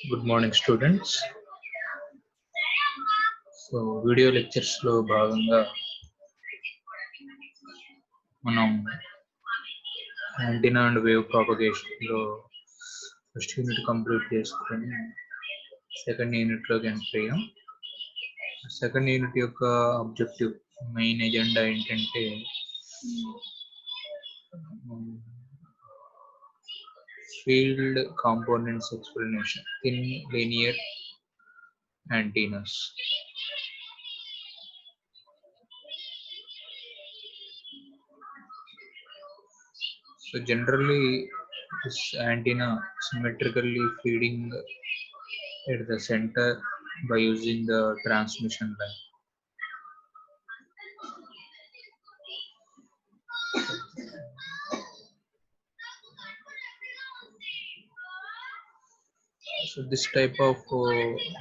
Good morning, students. So, video lectures లో భాగంగా మనం యాంటీనా అండ్ వేవ్ ప్రాపగేషన్ లో ఫస్ట్ యూనిట్ కంప్లీట్ చేసుకొని సెకండ్ యూనిట్ లోకి ఎంటర్ అయ్యాం. సెకండ్ యూనిట్ యొక్క ఆబ్జెక్టివ్, మెయిన్ ఎజెండా ఏంటంటే field components explanation in linear antennas. So generally this antenna symmetrically feeding at the center by using the transmission line. So this type of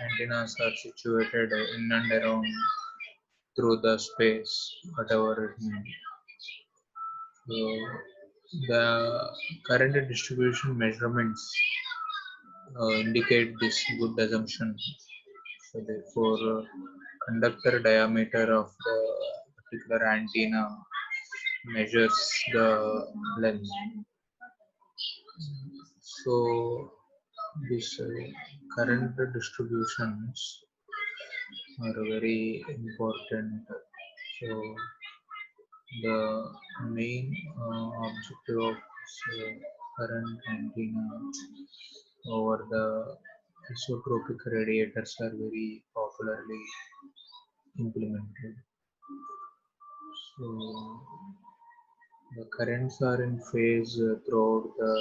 antennas are situated in and around through the space, whatever it may be. So the current distribution measurements indicate this good assumption. So therefore, conductor diameter of the particular antenna measures the length. So these current distributions are very important. So the main objective of this current antenna over the isotropic radiators are very popularly implemented. So the currents are in phase throughout the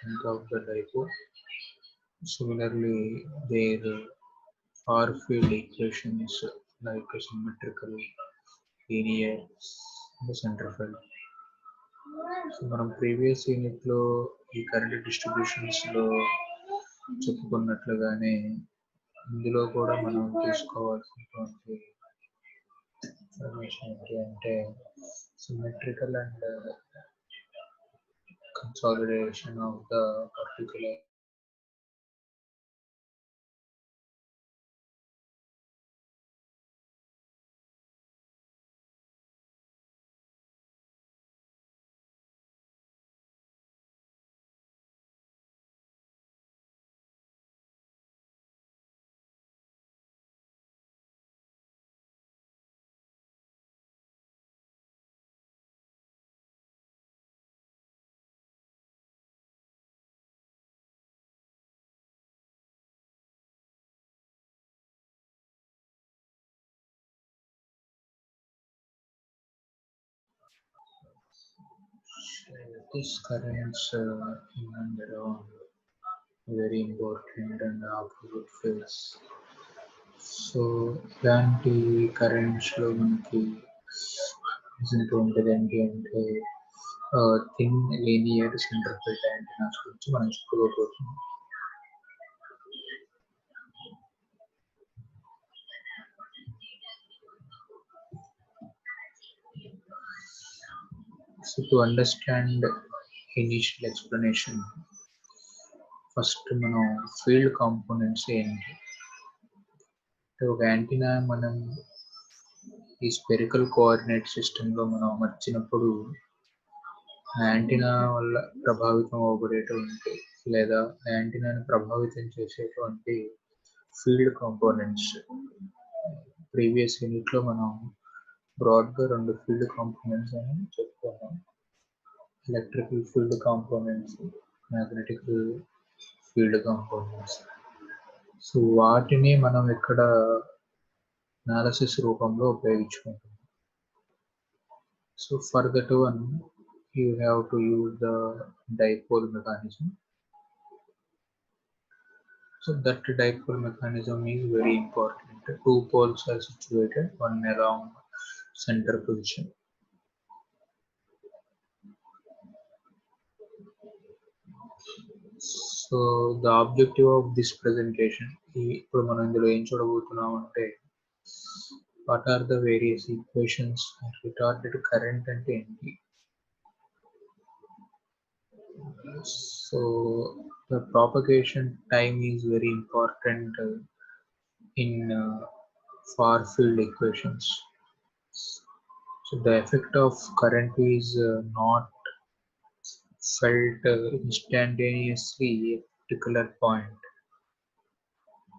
length of the dipole. Similarly, their far field equations like symmetrical, linear, and centrifugal. So మనం previous unit లో ఈ current distributions లో చెప్పుకున్నట్లుగానే ఇందులో కూడా మనం తీసుకోవాల్సినటువంటి information ఏంటి అంటే symmetrical and consolidation of the particular this currents in and around very important and opposite phase. So ఇలాంటి కరెంట్స్ లో మనకి ఉంటుంది ఏంటి అంటే థిన్ లీనియర్ సెంట్రిఫ్యూగల్ యాంటెనాస్ గురించి మనం చెప్పుకోబోతున్నాం. So to understand initial explanation, first మనం ఫీల్డ్ కాంపోనెంట్స్ ఏంటి, ఒక యాంటీనా మనం ఈ స్పెరికల్ కోఆర్డినేట్ సిస్టమ్ లో మనం అమర్చినప్పుడు యాంటీనా వల్ల ప్రభావితం అవ్వబడేటువంటి లేదా యాంటీనాని ప్రభావితం చేసేటువంటి ఫీల్డ్ కాంపోనెంట్స్. ప్రీవియస్ యూనిట్ లో మనం బ్రాడ్ గా రెండు ఫీల్డ్ కాంపోనెంట్స్ అని చెప్పుకున్నాం, electrical field components, magnetic field components. So వాటిని మనం ఇక్కడ అనాలిసిస్ రూపంలో ఉపయోగించుకుంటాం. So for that one you have to use the dipole mechanism. So that dipole mechanism is very important. Two poles are situated, one along center position. So the objective of this presentation, ఇప్పుడు మనం ఇందులో ఏం చూడబోతున్నాం అంటే what are the various equations retarded current అంటే ఏంటి, So the propagation time is very important in far field equations. So the effect of current is not felt instantaneously at a particular point,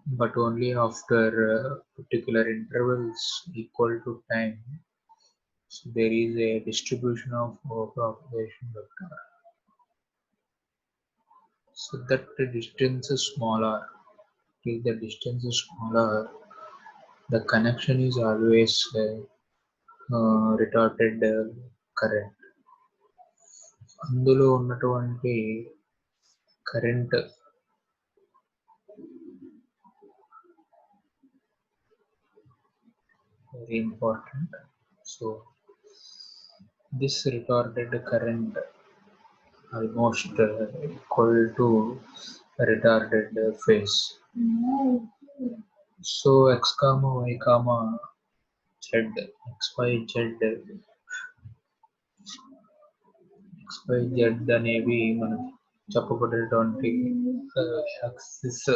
but only after particular intervals equal to time. So there is a distribution of propagation vector. So that the distance is smaller. If the distance is smaller, the connection is always retarded current. అందులో ఉన్నటువంటి current very important. So this retarded current almost equal to retarded phase. So x comma y comma z, xyz అనేవి మనం చెప్పబడేటువంటి axis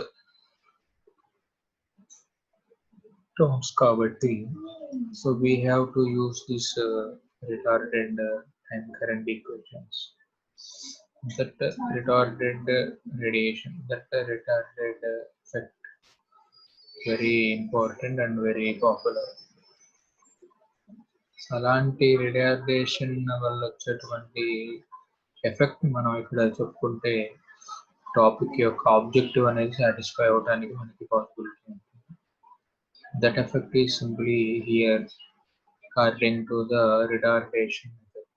terms kabatti, so we have to use this retarded and current equations. That retarded radiation, that retarded effect, very important and very popular. అలాంటి retardation వల్ల వచ్చేటువంటి effect మనం ఇక్కడ చెప్పుకుంటే topic యొక్క objective అనేది సాటిస్ఫై అవడానికి మనకి పాసిబిలిటీ ఉంటుంది. That effect is simply here according to the retardation effect.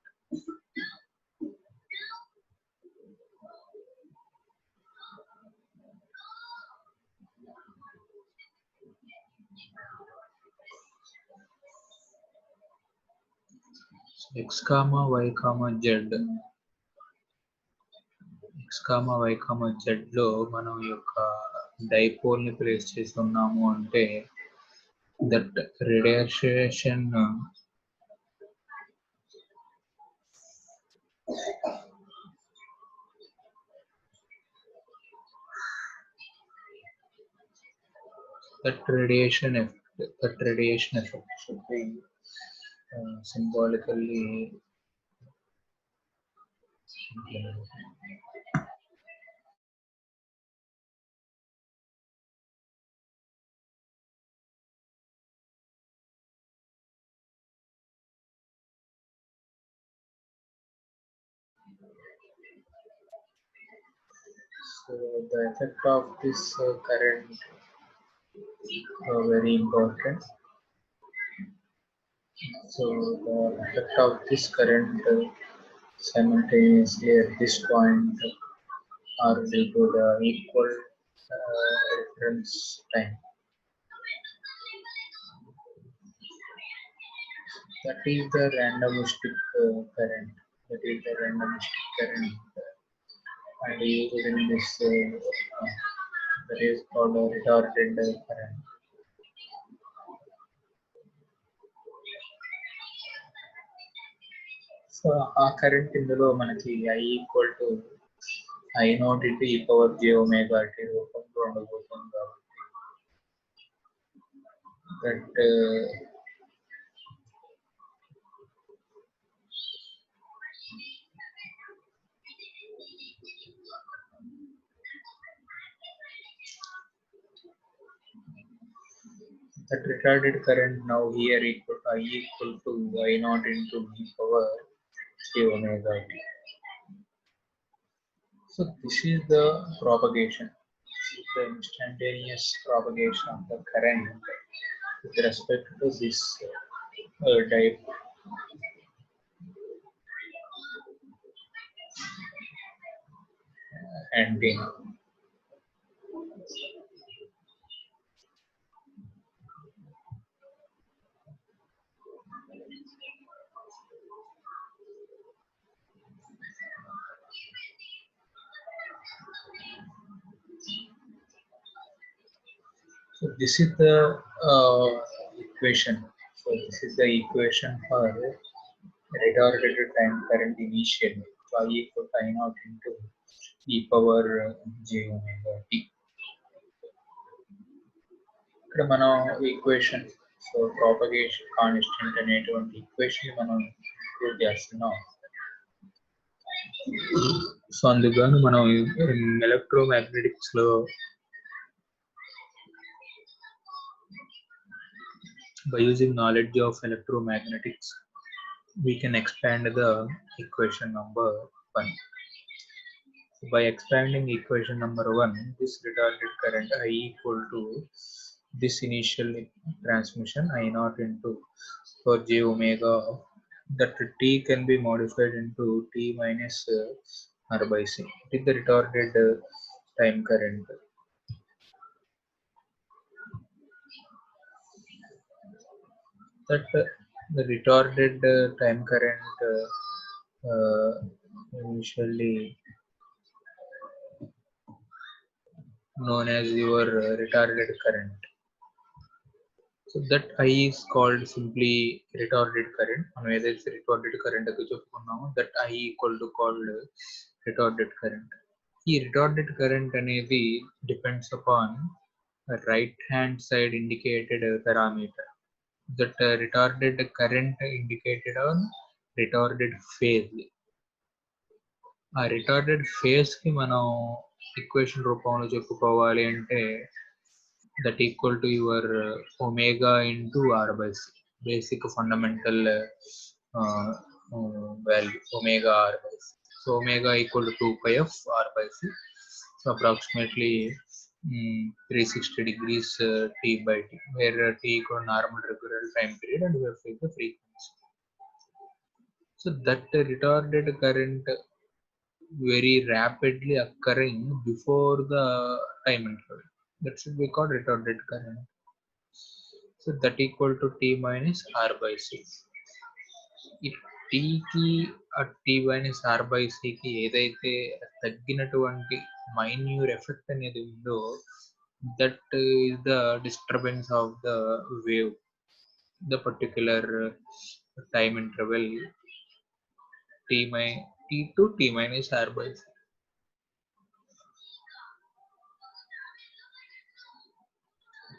X comma y comma z, x comma y comma z లో మనం యొక్క డైపోల్ ని ప్లేస్ చేస్తున్నాము అంటే that radiation effect should be symbolically so the effect of this current very important. So the effect of this current simultaneously at this point are due to the equal reference time. That is the randomistic current. That is the randomistic current, and used in this that is called a retarded current. So ఆ current ఇందులో మనకి I equal to I naught into e power j omega t రూపంలో ఉండబోతుంది కాబట్టి that that retarded current now here equal to I equal to I naught into e power j omega t. So this is the propagation. This is the instantaneous propagation of the current with respect to this type antenna. So this is the equation. So this is the equation for retarded time current initially. I equal to I naught into e power j omega t. ఇక్కడ మనం equation so propagation constant అనేటువంటి equation మనం prove చేస్తున్నాం. So అందుకని మనం electromagnetics లో by using knowledge of electromagnetics we can expand the equation number 1. By expanding equation number 1, this retarded current I equal to this initial transmission I naught into for j omega, that t can be modified into t minus r by c. It is the retarded time current. That the retarded time current usually known as your retarded current. So that I is called simply retarded current. మనం ఏదైతే retarded current కి చెప్పుకున్నామో that I equal to called retarded current. ఈ retarded current అనేది depends upon a right hand side indicated parameter. That retarded current indicated on retarded phase. ఆ retarded phase కి మనం equation రూపంలో చెప్పుకోవాలి అంటే that equal to your omega into r by c, basic fundamental value omega r by c. So omega equal to 2 pi of r by c, so approximately 360 degrees t by t, where t equal to normal regular time period and we have fixed the frequency. So that retarded current very rapidly occurring before the time interval, that should be called retarded current. So that equal to t minus r by c. If t ki t minus r by c ki ఏదైతే తగ్గినటువంటి minor effect అనేది ఉందో, that is the disturbance of the wave, the particular time interval t to t minus r by c.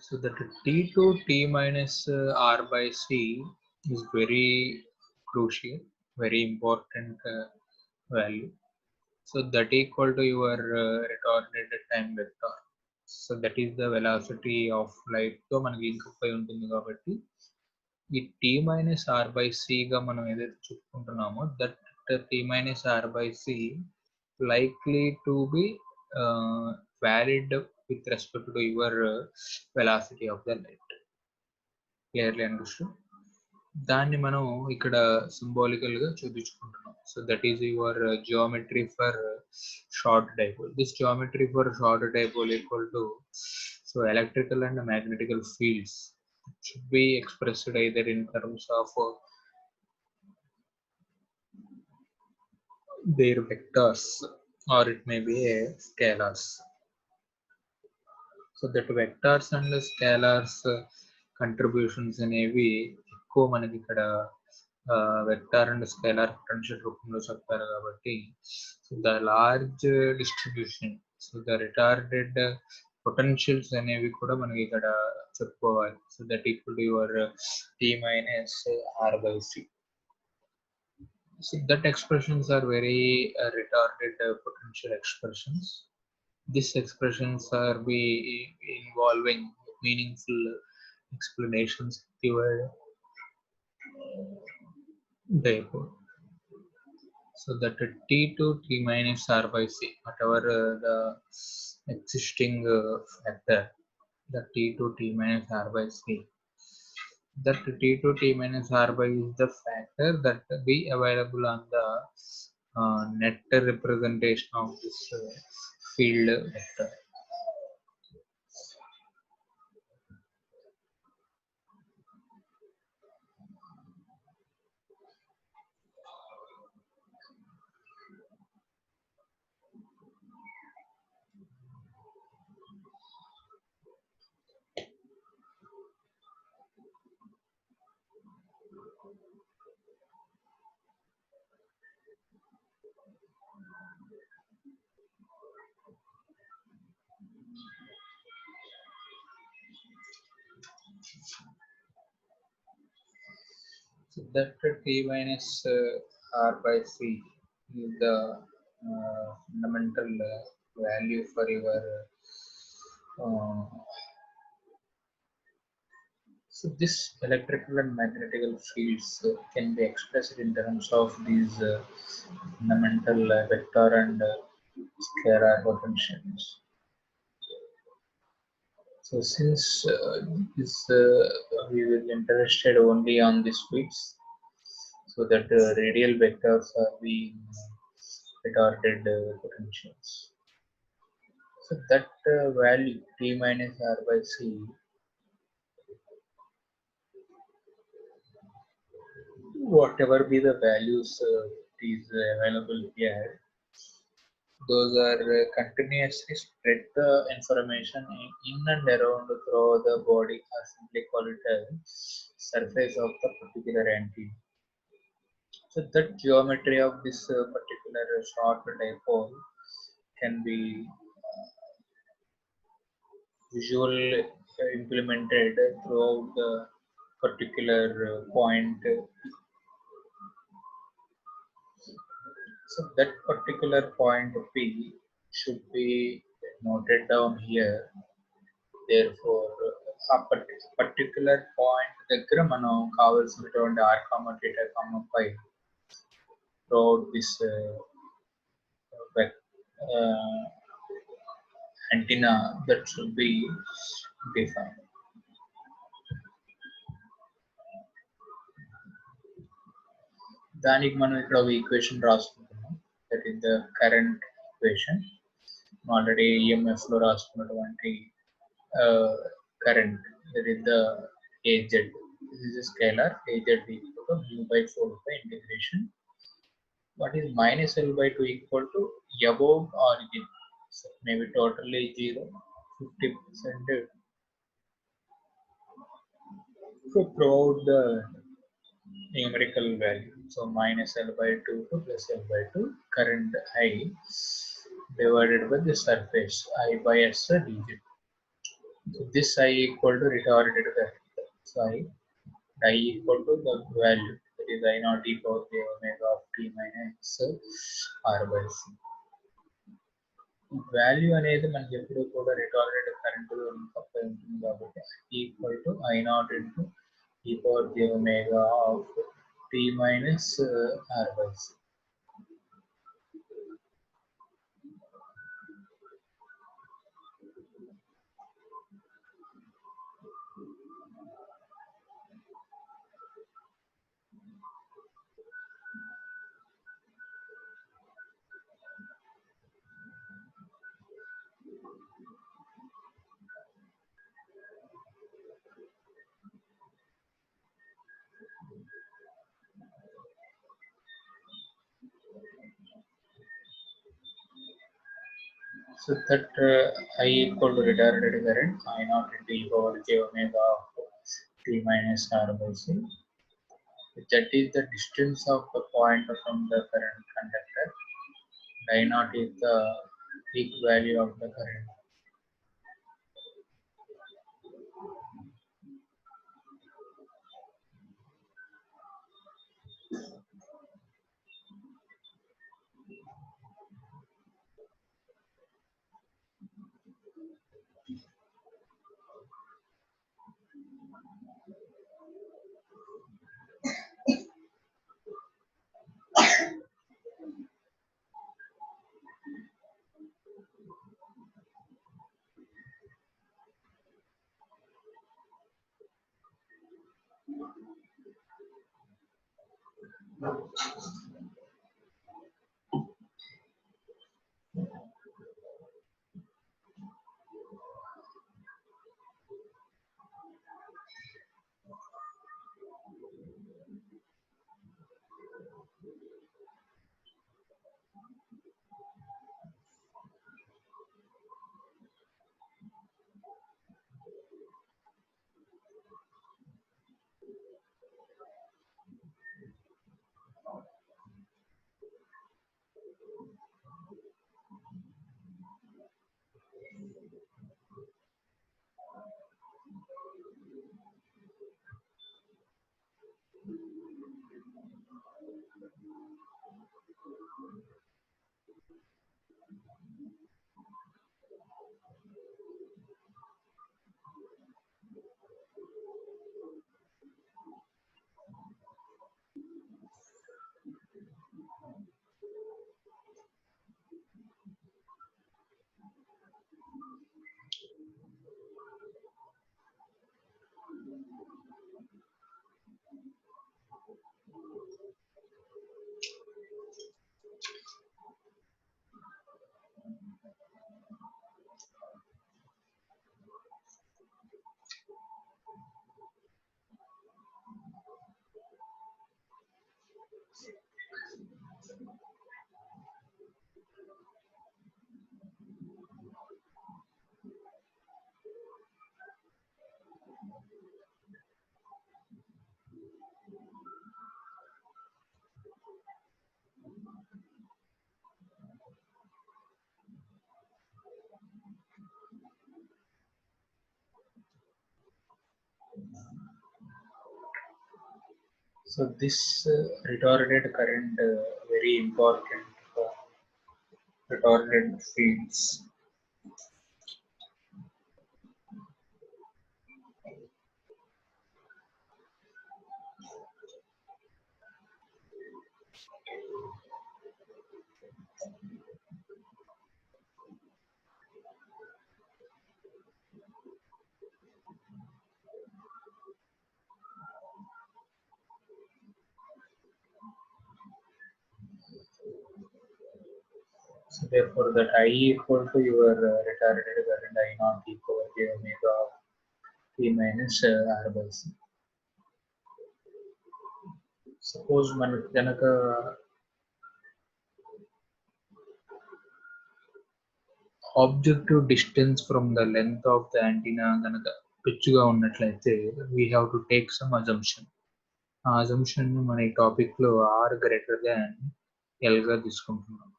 So that t to t minus r by c is very crucial, very important value. So that equal to your retarded time vector. So that is the velocity of light తో మనకి ఇంకపై ఉంటుంది కాబట్టి ఈ t minus r by c గా మనం ఏదైతే చెప్పుకుంటున్నామో that t minus r by c likely to be valid with respect to your velocity of the light. Clearly understood? దాన్ని మనం ఇక్కడ సింబాలికల్ గా చూపించుకుంటున్నాం. So that is your geometry for short dipole. This geometry for short dipole equal to so electrical and magnetical fields should be expressed either in terms of their vectors or it may be a scalars. So that vectors and scalars contributions అనేవి ఎక్కువ మనకి ఇక్కడ vector and scalar potential రూపంలో చెప్తారు కాబట్టి so the large distribution, so the retarded potentials అనేవి కూడా మనకి ఇక్కడ చెప్పుకోవాలి. So that equal to your T minus R by C. So that expressions are very retarded potential expressions. These expressions are be involving meaningful explanations of your dipole. So that t to t minus r by c, whatever the existing factor, the t to t minus r by c, that t to t minus r by is the factor that be available on the net representation of this field vector. that T minus R by C is the fundamental value for your so this electrical and magnetical fields can be expressed in terms of these fundamental vector and scalar potentials. So since we will interested only on these fields, so that radial vectors are being retarded potentials. So that value T minus R by C, whatever be the values is available here, those are continuously spread the information in and around through the body, or simply call it as surface of the particular antenna. So that geometry of this particular short dipole can be visual implemented throughout the particular point. So that particular point P should be noted down here. Therefore, particular point దగ్గర మనం కావాల్సినటువంటి r, theta, phi throughout this antenna that should be defined. దానికి మనం ఇక్కడ ఒక equation రాసుకుంటున్నాం, that is the current equation. Already EMF లో రాసుకున్నటువంటి current, that is the AZ. This is a scalar. AZ is equal to mu by 4 by integration. What is minus L by 2 equal to above origin? So maybe totally 0, 50%. So throughout the numerical value. So minus L by 2 to plus L by 2, current I divided by the surface I by S dz. So this I equal to retarded current. So I equal to the value, that is I naught e power j omega of t minus r by c. Value అనేది మనకి ఎప్పుడు కూడా retarded current తప్ప ఉంటుంది కాబట్టి equal to I naught into e power j omega of t minus r by c. So that I equal to retarded current I naught into e power j omega of t minus r by c. That is the distance of the point from the current conductor. I naught is the peak value of the current. So this retarded current very important for retarded fields. So therefore that I equal to your retarded current I naught e power j omega of t minus r by c. Suppose మనకి కనుక objective distance from the length of the antenna కనుక పిచ్చుగా ఉన్నట్లయితే we have to take some assumption. ఆ assumption మన ఈ topic లో r greater than l గా తీసుకుంటున్నాం.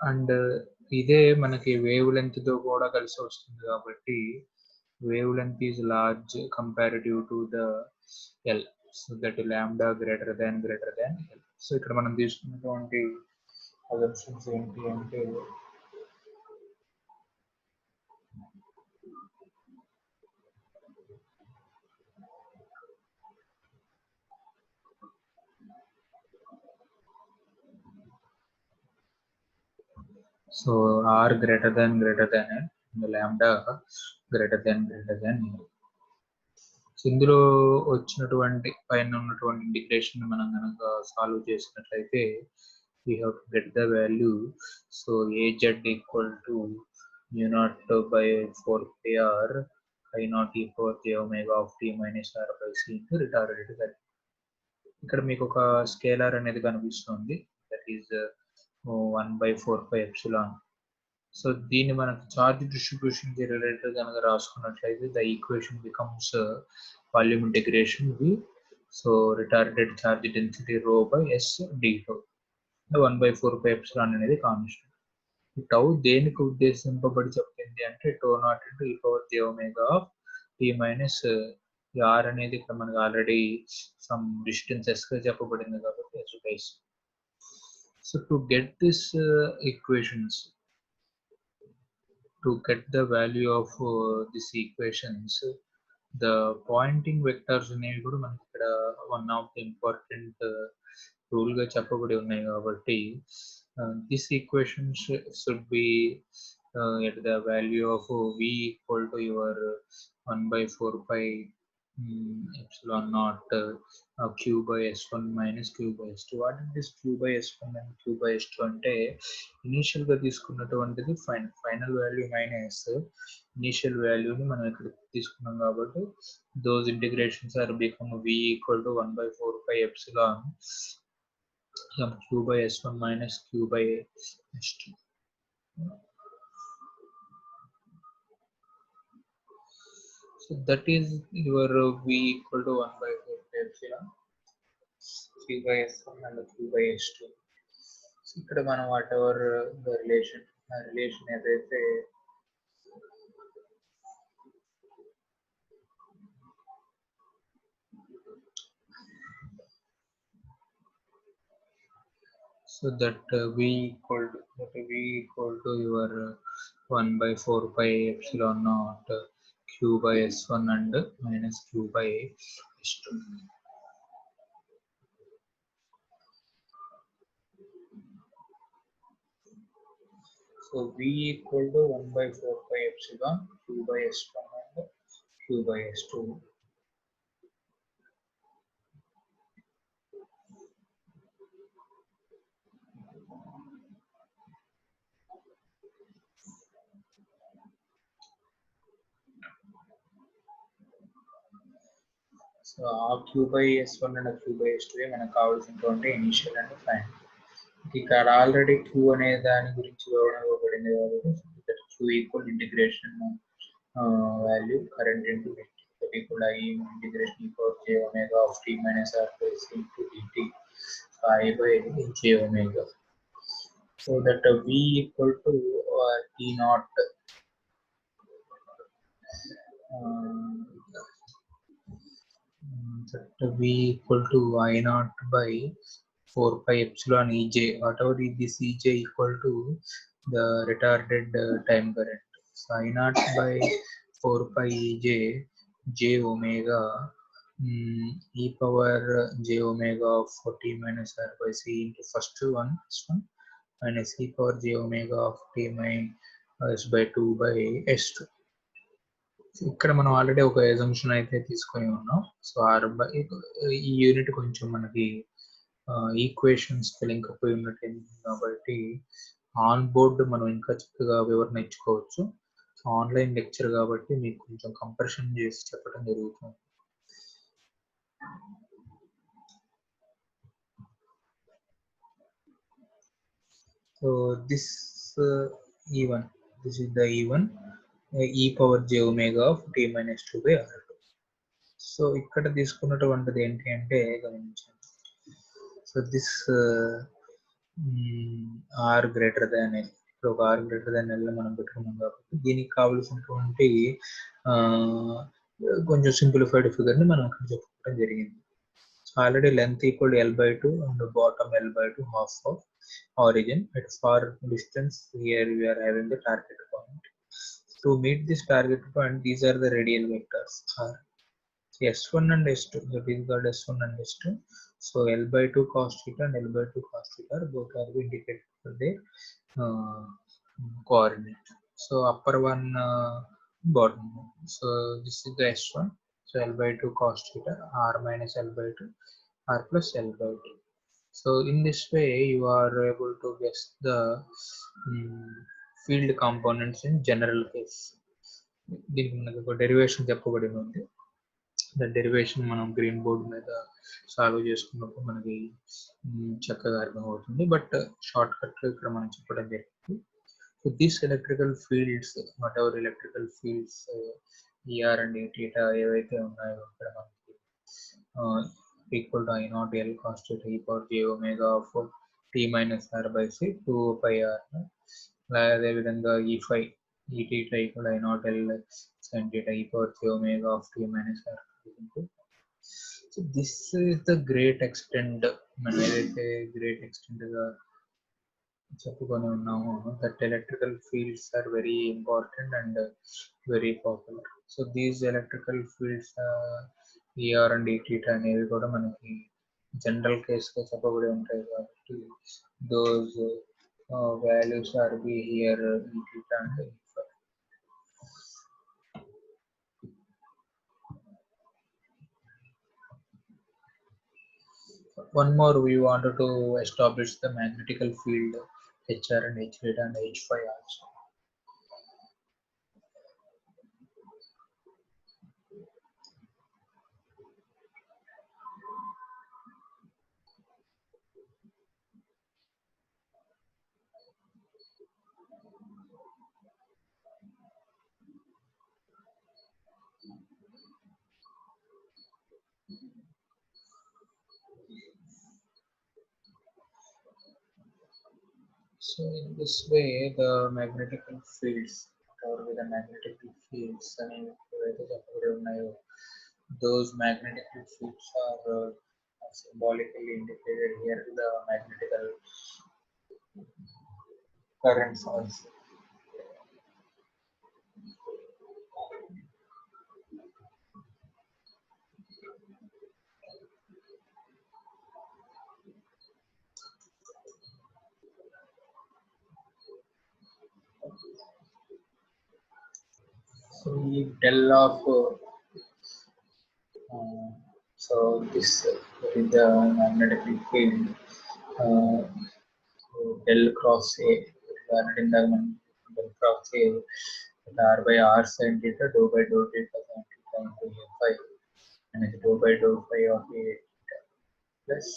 అండ్ ఇదే మనకి వేవ్ లెంత్ తో కూడా కలిసి వస్తుంది కాబట్టి wavelength is large comparative to the L, so that lambda greater than L. So ఇక్కడ మనం తీసుకున్నటువంటి అజంప్షన్స్ ఏంటి అంటే so R greater than lambda greater than L. ఇందులో వచ్చినటువంటి పైన ఉన్నటువంటి ఇంటిగ్రేషన్ మనం కనుక సాల్వ్ చేసినట్లయితే we have to get the value. So az equal to mu naught by 4 pi r I naught e power j omega of t minus r by c into retarded current. ఇక్కడ మీకు ఒక scalar అనేది కనిపిస్తుంది, that is 1/4 pi epsilon. So దీన్ని మనకు charge distribution కి related కనుక రాసుకున్నట్లయితే the equation becomes volume integration v, so retarded charge density rho by s d tau. 1/4 pi epsilon అనేది కాన్స్టెంట్. ఈ టౌ దేనికి ఉద్దేశింపబడి చెప్పింది అంటే tau naught into e power j omega of t minus r అనేది ఇక్కడ మనకు ఆల్రెడీ సమ్ డిస్టెన్స్ ఎస్ గా చెప్పబడింది కాబట్టి ఎస్ బైస్. So to get this equations, to get the value of these equations, the pointing vectors అనేవి కూడా మనకి ఇక్కడ one of the important rule గా చెప్పబడి ఉన్నాయి కాబట్టి this equations should be at the value of v equal to your 1/4 pi epsilon naught q by s1 minus q by s2. What is this q by s1 and q by s2 అంటే initial గా తీసుకున్నటువంటిది final value minus initial వాల్యూని మనం ఇక్కడ తీసుకున్నాం కాబట్టి those integrations are become v equal to 1/4 pi epsilon q by s1 minus q by s2. So that is your v equal to 1/4 pi epsilon q by s1 and q by s2. So ఇక్కడ మనం what ever the relation ఏదైతే so that v equal to your 1/4 pi epsilon naught q by s1 and minus q by s2. So v equal to 1/4 pi epsilon q by s1 and q by s2. So ఆ q by s1 and q by s2 మనకు కావాల్సినటువంటి initial and final. ఇక్కడ already q అనే దాని గురించి వివరణ ఇవ్వబడింది కాబట్టి q equal integration value current into equal I integration e power j omega of t minus r by c into dt I by j omega. So that v equal to t naught that V equal to I naught by 4 pi epsilon Ej, whatever is this Ej equal to the retarded time current. So I naught by 4 pi Ej j omega e power j omega of t minus r by c into first one, this one, minus e power j omega of t minus by 2 by s2. ఇక్కడ మనం already ఒక assumption అయితే తీసుకొని ఉన్నాం. So are by ఈ unit కొంచెం మనకి equations link అయి ఉన్నట్టు కాబట్టి ఆన్ బోర్డ్ మనం ఇంకా చక్కగా వివరణ ఇచ్చుకోవచ్చు. ఆన్లైన్ లెక్చర్ కాబట్టి మీకు కొంచెం కంప్రెషన్ చేసి చెప్పడం జరుగుతుంది. So this E1, this is the E1 e power j omega of t minus 2 by r2. So ఇక్కడ తీసుకున్నటువంటిది ఏంటి అంటే గమనించండి. So this R greater than L, ఇప్పుడు ఒక ఆర్ గ్రేటర్ దాన్ ఎల్ మనం పెట్టుకున్నాం కాబట్టి దీనికి కావలసినటువంటి కొంచెం సింప్లిఫైడ్ ఫిగర్ని మనం ఇక్కడ చెప్పుకోవడం జరిగింది. So already length equal L by two and bottom L by two half of origin at far distance. Here we are having the target point. To meet this target point, these are the radial vectors r s1 and s2. That is called s1 and s2. So l by 2 cos theta and l by 2 cos theta both are indicated for their coordinate. So upper one, bottom one. So this is the s1. So l by 2 cos theta, r minus l by 2, r plus l by 2. So in this way you are able to guess the field components in general case. దీనికి మనకు ఒక derivation చెప్పబడి ఉంది. The derivation మనం green board మీద solve చేసుకున్నప్పుడు మనకి చక్కగా అర్థమవుతుంది. బట్ షార్ట్ కట్ ఇక్కడ మనం చెప్పడం జరిగింది. So this electrical fields, what ever electrical fields ER and theta ఏవైతే ఉన్నాయో ఇక్కడ మనకి equal to I naught L cos theta e power j omega of t minus r by c 2 pi r. అదే విధంగా E5 e theta equal to I naught L sin theta e power j omega of t minus r. So this is the great extent, మనం ఏదైతే great extent గా చెప్పుకొని ఉన్నాము, that electrical fields are very important and very popular. So these electrical fields ER and theta అనేవి కూడా మనకి general కేసుగా చెప్పబడి ఉంటాయి కాబట్టి those values are be here E theta and E5. One more, we wanted to establish the magnetical field HR and H theta and H5 also. So in this way, the magnetical fields, or with the magnetical fields, those magnetical fields are symbolically indicated here. The magnetical currents also. So del of so this is the magnetic field del cross A. Del cross A, r by r sin theta, dou by dou theta sin theta into A5, and it's dou by dou phi of A theta plus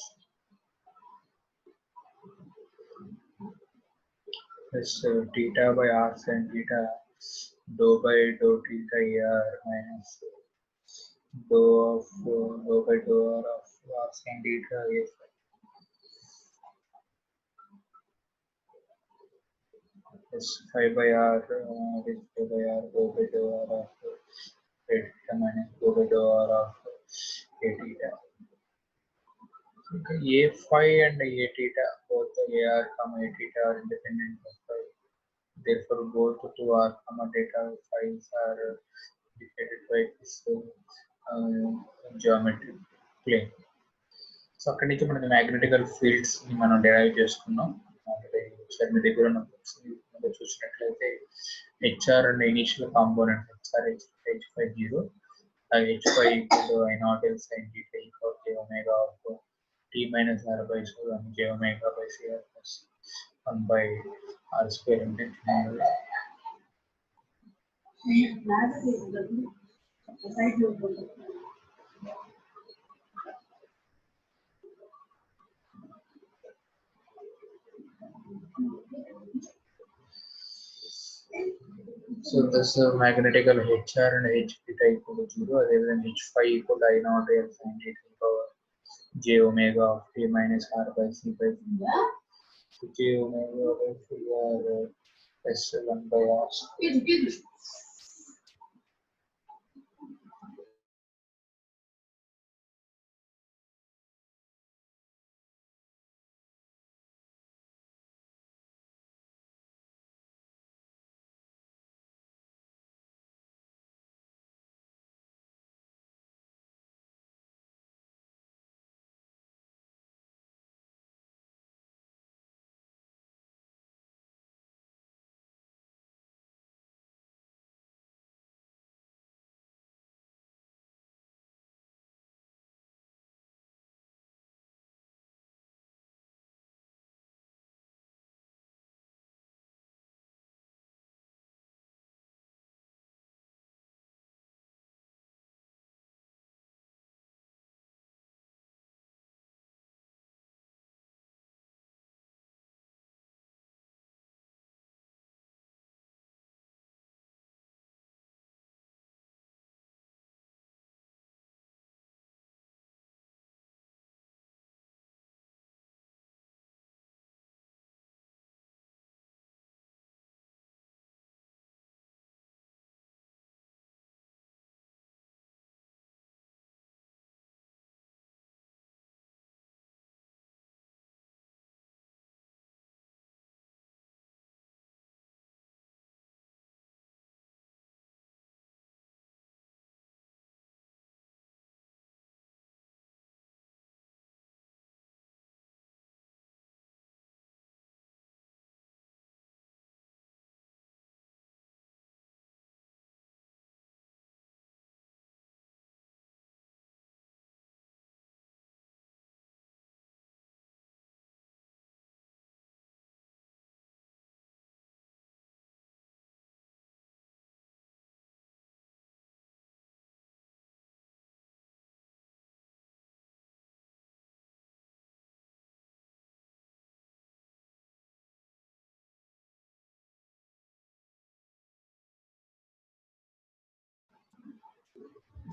theta by r sin theta, dou by dou theta AR minus dou by dou r of r sin theta A5 plus 5 by r is 5 by r dou by dou r of theta minus dou by dou r of A theta. A phi and A theta, both AR comma A theta are independent of phi. Therefore, both 2R comma theta phi's are indicated by this geometry plane. So అక్కడి నుంచి మనకి magnetical fields ని మనం derive చేసుకున్నాం. ఒకసారి మీ దగ్గర ఉన్న books చూసినట్లయితే HR and initial component HR H50 H5 I naught L sin theta equal j omega of t minus r by so j omega by c r plus 1 by r square into so this magnetical HR and H theta equal to 0, other than H5 equal to I naught L sin theta power j omega of t minus r by c by so j omega by c r s 1 by r.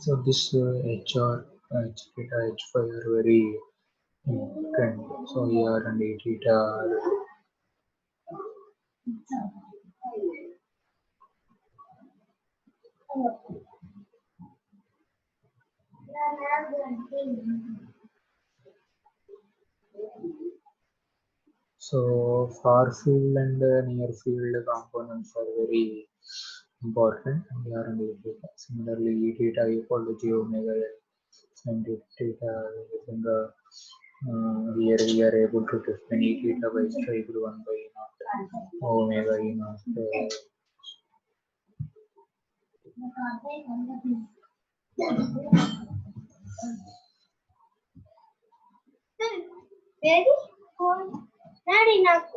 So this HR, H theta, H5 are very important. So ER and A theta are so far field and near field components are very important. ER and A theta. Similarly, E theta equal to j omega L sin theta within the here we are able to define E theta by equal to 1 by E naught omega E naught. Daddy, నాకు